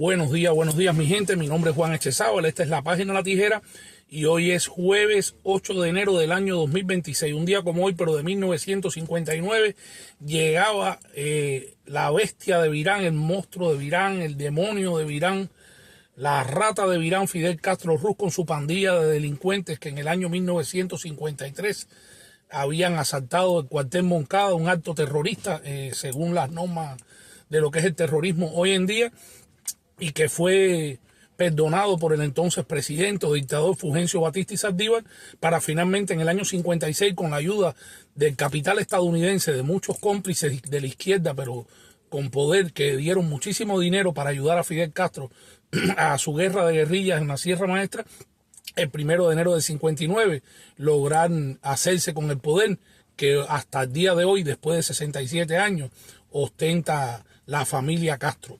Buenos días mi gente, mi nombre es Juan Echezábal, esta es la página La Tijera y hoy es jueves 8 de enero del año 2026, un día como hoy pero de 1959 llegaba la bestia de Virán, el monstruo de Virán, el demonio de Virán, la rata de Virán, Fidel Castro Ruz con su pandilla de delincuentes que en el año 1953 habían asaltado el cuartel Moncada, un acto terrorista según las normas de lo que es el terrorismo hoy en día, y que fue perdonado por el entonces presidente o dictador Fulgencio Batista y Saldívar, para finalmente en el año 56, con la ayuda del capital estadounidense, de muchos cómplices de la izquierda, pero con poder, que dieron muchísimo dinero para ayudar a Fidel Castro a su guerra de guerrillas en la Sierra Maestra, el 1 de enero del 59, lograr hacerse con el poder que hasta el día de hoy, después de 67 años, ostenta la familia Castro.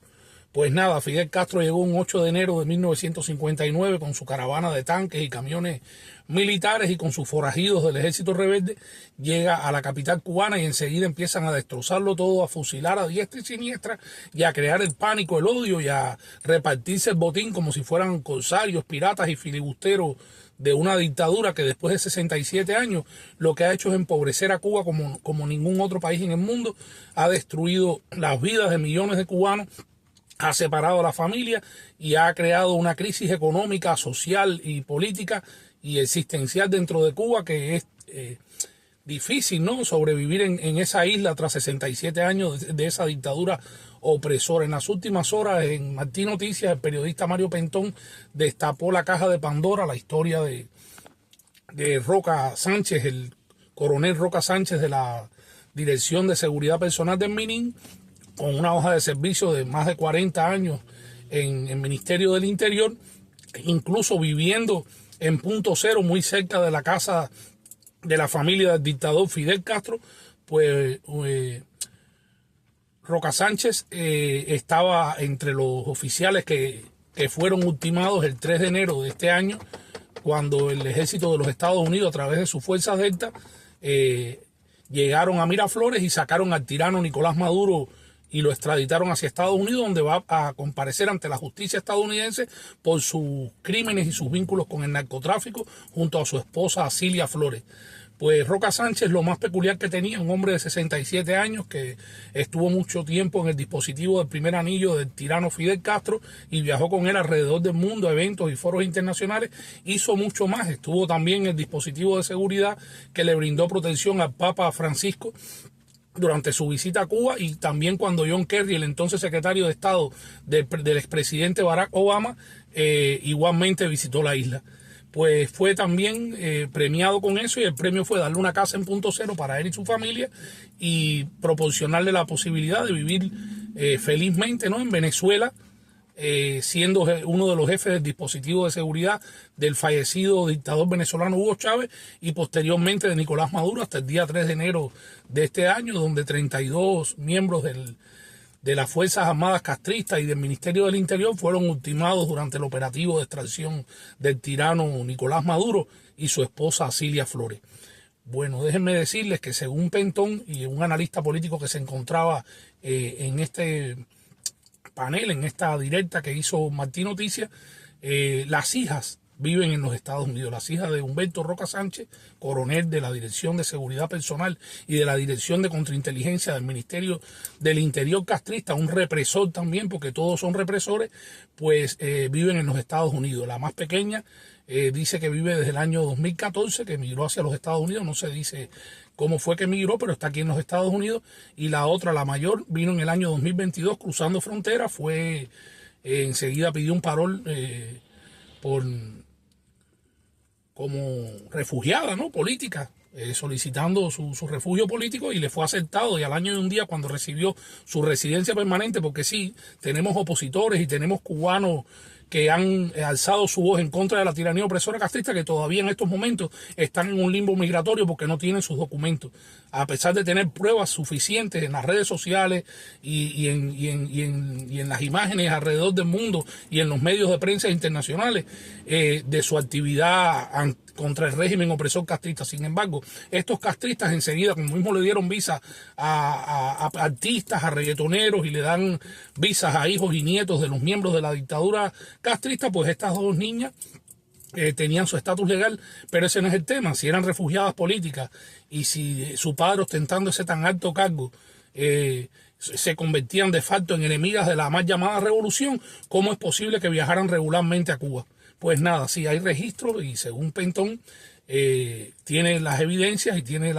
Pues nada, Fidel Castro llegó un 8 de enero de 1959 con su caravana de tanques y camiones militares y con sus forajidos del ejército rebelde, llega a la capital cubana y enseguida empiezan a destrozarlo todo, a fusilar a diestra y siniestra y a crear el pánico, el odio y a repartirse el botín como si fueran corsarios, piratas y filibusteros de una dictadura que después de 67 años lo que ha hecho es empobrecer a Cuba como ningún otro país en el mundo, ha destruido las vidas de millones de cubanos, ha separado a la familia y ha creado una crisis económica, social y política y existencial dentro de Cuba que es difícil, ¿no?, sobrevivir en esa isla tras 67 años de esa dictadura opresora. En las últimas horas en Martín Noticias, el periodista Mario Pentón destapó la caja de Pandora, la historia de Roca Sánchez, el coronel Roca Sánchez de la Dirección de Seguridad Personal del MININ, con una hoja de servicio de más de 40 años en el Ministerio del Interior, incluso viviendo en Punto Cero, muy cerca de la casa de la familia del dictador Fidel Castro. Pues Roca Sánchez estaba entre los oficiales que fueron ultimados el 3 de enero de este año, cuando el ejército de los Estados Unidos, a través de sus fuerzas Delta, llegaron a Miraflores y sacaron al tirano Nicolás Maduro y lo extraditaron hacia Estados Unidos, donde va a comparecer ante la justicia estadounidense por sus crímenes y sus vínculos con el narcotráfico, junto a su esposa Cilia Flores. Pues Roca Sánchez, lo más peculiar que tenía, un hombre de 67 años que estuvo mucho tiempo en el dispositivo del primer anillo del tirano Fidel Castro y viajó con él alrededor del mundo a eventos y foros internacionales, hizo mucho más, estuvo también en el dispositivo de seguridad que le brindó protección al Papa Francisco durante su visita a Cuba, y también cuando John Kerry, el entonces secretario de Estado del expresidente Barack Obama, igualmente visitó la isla. Pues fue también premiado con eso, y el premio fue darle una casa en Punto Cero para él y su familia y proporcionarle la posibilidad de vivir felizmente, ¿no?, en Venezuela, siendo uno de los jefes del dispositivo de seguridad del fallecido dictador venezolano Hugo Chávez y posteriormente de Nicolás Maduro hasta el día 3 de enero de este año, donde 32 miembros de las Fuerzas Armadas castristas y del Ministerio del Interior fueron ultimados durante el operativo de extracción del tirano Nicolás Maduro y su esposa Cilia Flores. Bueno, déjenme decirles que según Pentón y un analista político que se encontraba en este panel, en esta directa que hizo Martín Noticias, las hijas viven en los Estados Unidos, las hijas de Humberto Roca Sánchez, coronel de la Dirección de Seguridad Personal y de la Dirección de Contrainteligencia del Ministerio del Interior castrista, un represor también, porque todos son represores, pues viven en los Estados Unidos. La más pequeña dice que vive desde el año 2014, que emigró hacia los Estados Unidos, no se dice cómo fue que emigró, pero está aquí en los Estados Unidos, y la otra, la mayor, vino en el año 2022 cruzando frontera, fue enseguida pidió un parol como refugiada, ¿no?, política, solicitando su refugio político, y le fue aceptado, y al año y un día, cuando recibió su residencia permanente, porque sí, tenemos opositores y tenemos cubanos que han alzado su voz en contra de la tiranía opresora castrista, que todavía en estos momentos están en un limbo migratorio porque no tienen sus documentos, a pesar de tener pruebas suficientes en las redes sociales y en las imágenes alrededor del mundo y en los medios de prensa internacionales de su actividad contra el régimen opresor castrista. Sin embargo, estos castristas enseguida, como mismo le dieron visa a artistas, a reggaetoneros y le dan visas a hijos y nietos de los miembros de la dictadura castrista, pues estas dos niñas tenían su estatus legal, pero ese no es el tema. Si eran refugiadas políticas y si su padre, ostentando ese tan alto cargo, se convertían de facto en enemigas de la más llamada revolución, ¿cómo es posible que viajaran regularmente a Cuba? Pues nada, sí hay registro y según Pentón tiene las evidencias y tiene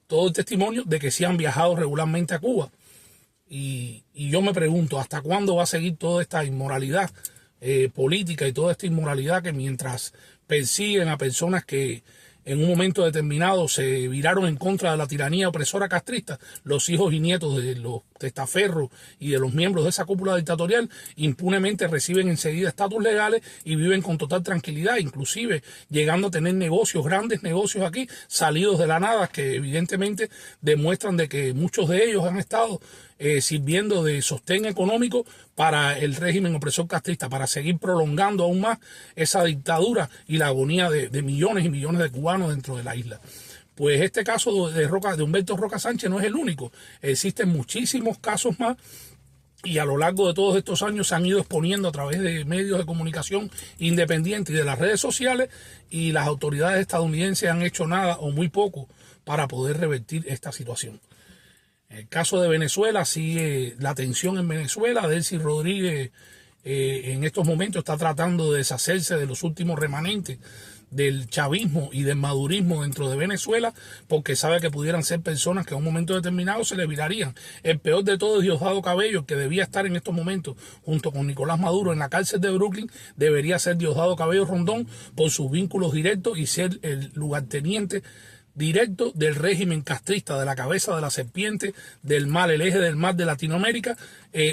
todo el testimonio de que sí han viajado regularmente a Cuba. Y yo me pregunto, ¿hasta cuándo va a seguir toda esta inmoralidad política y toda esta inmoralidad que mientras persiguen a personas que en un momento determinado se viraron en contra de la tiranía opresora castrista, los hijos y nietos de los testaferros y de los miembros de esa cúpula dictatorial impunemente reciben enseguida estatus legales y viven con total tranquilidad, inclusive llegando a tener negocios, grandes negocios aquí, salidos de la nada, que evidentemente demuestran de que muchos de ellos han estado sirviendo de sostén económico para el régimen opresor castrista, para seguir prolongando aún más esa dictadura y la agonía de millones y millones de cubanos dentro de la isla. Pues este caso de Humberto Roca Sánchez no es el único, existen muchísimos casos más y a lo largo de todos estos años se han ido exponiendo a través de medios de comunicación independientes y de las redes sociales, y las autoridades estadounidenses han hecho nada o muy poco para poder revertir esta situación. En el caso de Venezuela, sigue la tensión en Venezuela. Delcy Rodríguez en estos momentos está tratando de deshacerse de los últimos remanentes del chavismo y del madurismo dentro de Venezuela, porque sabe que pudieran ser personas que en un momento determinado se le virarían. El peor de todo es Diosdado Cabello, que debía estar en estos momentos junto con Nicolás Maduro en la cárcel de Brooklyn. Debería ser Diosdado Cabello Rondón por sus vínculos directos y ser el lugarteniente directo del régimen castrista, de la cabeza de la serpiente del mal, el eje del mal de Latinoamérica,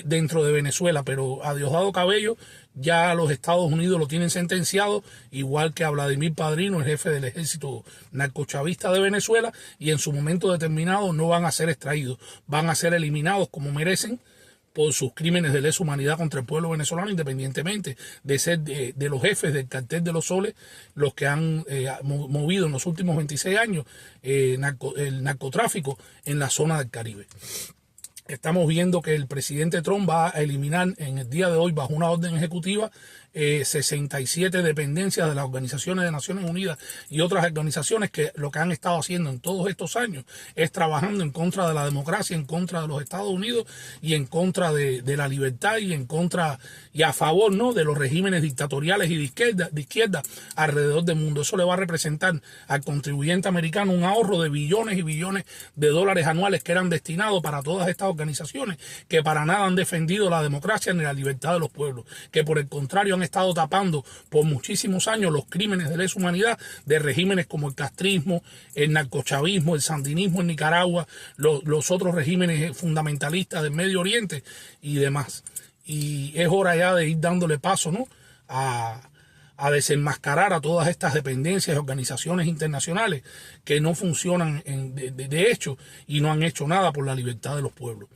dentro de Venezuela. Pero a Diosdado Cabello ya los Estados Unidos lo tienen sentenciado, igual que a Vladimir Padrino, el jefe del ejército narcochavista de Venezuela, y en su momento determinado no van a ser extraídos, van a ser eliminados como merecen por sus crímenes de lesa humanidad contra el pueblo venezolano, independientemente de ser de los jefes del cartel de los soles, los que han movido en los últimos 26 años el narcotráfico en la zona del Caribe. Estamos viendo que el presidente Trump va a eliminar en el día de hoy, bajo una orden ejecutiva, 67 dependencias de las organizaciones de Naciones Unidas y otras organizaciones que lo que han estado haciendo en todos estos años es trabajando en contra de la democracia, en contra de los Estados Unidos y en contra de la libertad y en contra y a favor, ¿no?, de los regímenes dictatoriales y de izquierda alrededor del mundo. Eso le va a representar al contribuyente americano un ahorro de billones y billones de dólares anuales que eran destinados para todas estas organizaciones que para nada han defendido la democracia ni la libertad de los pueblos, que por el contrario han estado tapando por muchísimos años los crímenes de lesa humanidad de regímenes como el castrismo, el narcochavismo, el sandinismo en Nicaragua, los otros regímenes fundamentalistas del Medio Oriente y demás. Y es hora ya de ir dándole paso, ¿no?, a desenmascarar a todas estas dependencias y organizaciones internacionales que no funcionan de hecho y no han hecho nada por la libertad de los pueblos.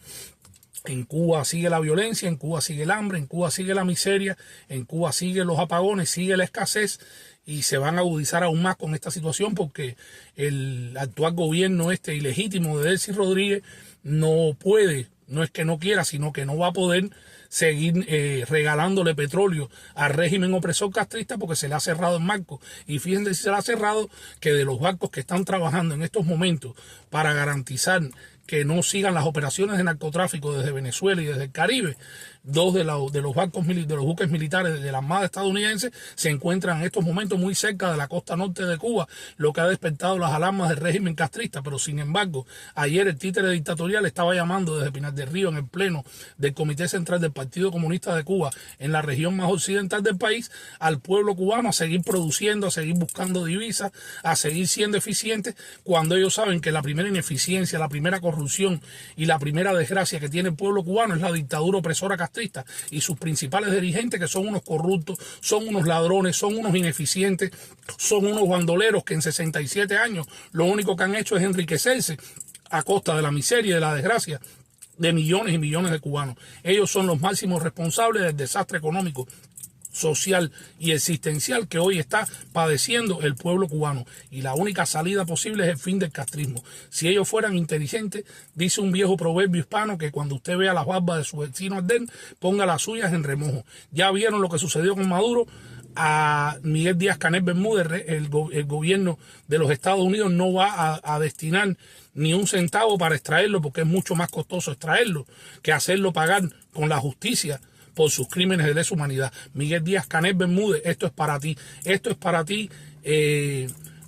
En Cuba sigue la violencia, en Cuba sigue el hambre, en Cuba sigue la miseria, en Cuba siguen los apagones, sigue la escasez, y se van a agudizar aún más con esta situación porque el actual gobierno ilegítimo de Delcy Rodríguez no puede, no es que no quiera, sino que no va a poder seguir regalándole petróleo al régimen opresor castrista porque se le ha cerrado el marco. Y fíjense si se le ha cerrado, que de los barcos que están trabajando en estos momentos para garantizar que no sigan las operaciones de narcotráfico desde Venezuela y desde el Caribe, dos de los barcos, de los buques militares de la Armada estadounidense se encuentran en estos momentos muy cerca de la costa norte de Cuba, lo que ha despertado las alarmas del régimen castrista. Pero sin embargo, ayer el títere dictatorial estaba llamando desde Pinar del Río, en el pleno del Comité Central del Partido Comunista de Cuba, en la región más occidental del país, al pueblo cubano a seguir produciendo, a seguir buscando divisas, a seguir siendo eficientes, cuando ellos saben que la primera ineficiencia, la primera corrupción y la primera desgracia que tiene el pueblo cubano es la dictadura opresora castrista y sus principales dirigentes, que son unos corruptos, son unos ladrones, son unos ineficientes, son unos bandoleros que en 67 años lo único que han hecho es enriquecerse a costa de la miseria y de la desgracia de millones y millones de cubanos. Ellos son los máximos responsables del desastre económico social y existencial que hoy está padeciendo el pueblo cubano. Y la única salida posible es el fin del castrismo. Si ellos fueran inteligentes, dice un viejo proverbio hispano, que cuando usted vea las barbas de su vecino arder, ponga las suyas en remojo. Ya vieron lo que sucedió con Maduro. A Miguel Díaz-Canel Bermúdez, el gobierno de los Estados Unidos no va a destinar ni un centavo para extraerlo, porque es mucho más costoso extraerlo que hacerlo pagar con la justicia por sus crímenes de lesa humanidad. Miguel Díaz-Canel Bermúdez, esto es para ti. Esto es para ti,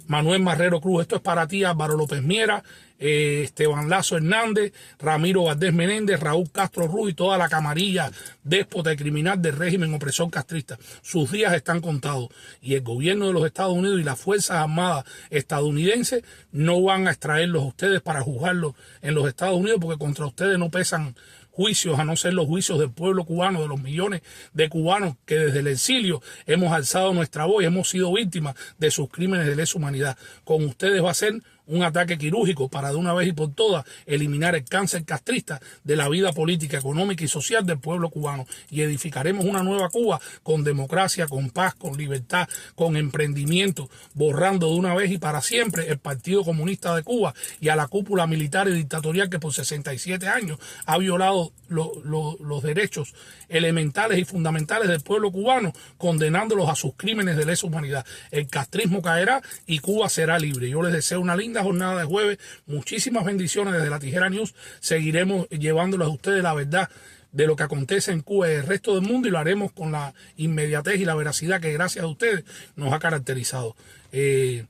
Manuel Marrero Cruz. Esto es para ti, Álvaro López Miera, Esteban Lazo Hernández, Ramiro Valdés Menéndez, Raúl Castro Ruz y toda la camarilla déspota y criminal del régimen opresor castrista. Sus días están contados y el gobierno de los Estados Unidos y las Fuerzas Armadas estadounidenses no van a extraerlos a ustedes para juzgarlos en los Estados Unidos, porque contra ustedes no pesan juicios, a no ser los juicios del pueblo cubano, de los millones de cubanos que desde el exilio hemos alzado nuestra voz y hemos sido víctimas de sus crímenes de lesa humanidad. Con ustedes va a ser un ataque quirúrgico para de una vez y por todas eliminar el cáncer castrista de la vida política, económica y social del pueblo cubano, y edificaremos una nueva Cuba con democracia, con paz, con libertad, con emprendimiento, borrando de una vez y para siempre el Partido Comunista de Cuba y a la cúpula militar y dictatorial que por 67 años ha violado los derechos elementales y fundamentales del pueblo cubano, condenándolos a sus crímenes de lesa humanidad. El castrismo caerá y Cuba será libre. Yo les deseo una linda jornada de jueves, muchísimas bendiciones desde La Tijera News. Seguiremos llevándoles a ustedes la verdad de lo que acontece en Cuba y el resto del mundo, y lo haremos con la inmediatez y la veracidad que gracias a ustedes nos ha caracterizado. Que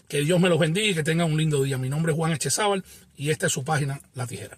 Dios me los bendiga y que tengan un lindo día. Mi nombre es Juan Echezábal y esta es su página La Tijera.